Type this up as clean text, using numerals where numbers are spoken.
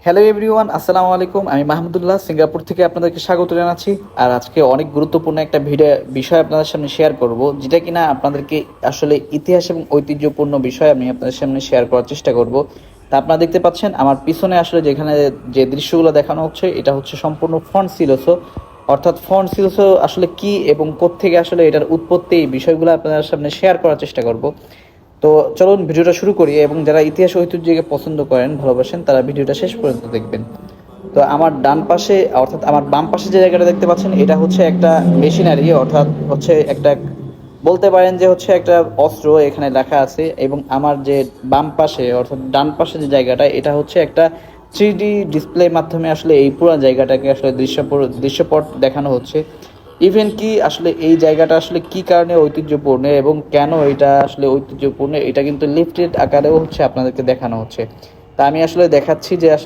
Hello everyone, আসসালামু আলাইকুম। আমি মাহমুদুল্লাহ সিঙ্গাপুর থেকে আপনাদেরকে স্বাগত জানাচ্ছি। আর আজকে অনেক গুরুত্বপূর্ণ একটা বিষয় আপনাদের সামনে শেয়ার করব, যেটা কিনা আপনাদেরকে আসলে ইতিহাস এবং ঐতিহ্যপূর্ণ বিষয় আমি আপনাদের সামনে শেয়ার করার চেষ্টা করব। তা আপনারা দেখতে পাচ্ছেন আমার পিছনে আসলে যেখানে যে দৃশ্যগুলো দেখানো হচ্ছে, এটা হচ্ছে সম্পূর্ণ ফন্ট সিলোসো। অর্থাৎ ফন্ট সিলোসো আসলে কি এবং কোত্থেকে আসলে এটার উৎপত্তি, এই বিষয়গুলো আপনাদের সামনে শেয়ার করার চেষ্টা করব। তো চলুন ভিডিওটা শুরু করি, এবং যারা ইতিহাস ঐতিহ্যকে পছন্দ করেন, ভালোবাসেন, তারা ভিডিওটা শেষ পর্যন্ত দেখবেন। তো আমার ডান পাশে অর্থাৎ আমার বাম পাশে যে জায়গাটা দেখতে পাচ্ছেন, এটা হচ্ছে একটা মেশিনারি, অর্থাৎ হচ্ছে একটা, বলতে পারেন যে হচ্ছে একটা অস্ত্র এখানে লেখা আছে। এবং আমার যে বাম পাশে অর্থাৎ ডান পাশে যে জায়গাটা, এটা হচ্ছে একটা 3D ডিসপ্লে মাধ্যমে আসলে এই পুরো জায়গাটাকে আসলে দৃশ্যপট দেখানো হচ্ছে। ইভেন কি আসলে এই জায়গাটা আসলে কি কারণে ঐতিহ্যপূর্ণ এবং কেন এটা আসলে ঐতিহ্যপূর্ণ, এটা কিন্তু লিফটেড আকারেও হচ্ছে আপনাদেরকে দেখানো হচ্ছে। তা আমি আসলে দেখাচ্ছি যে আসলে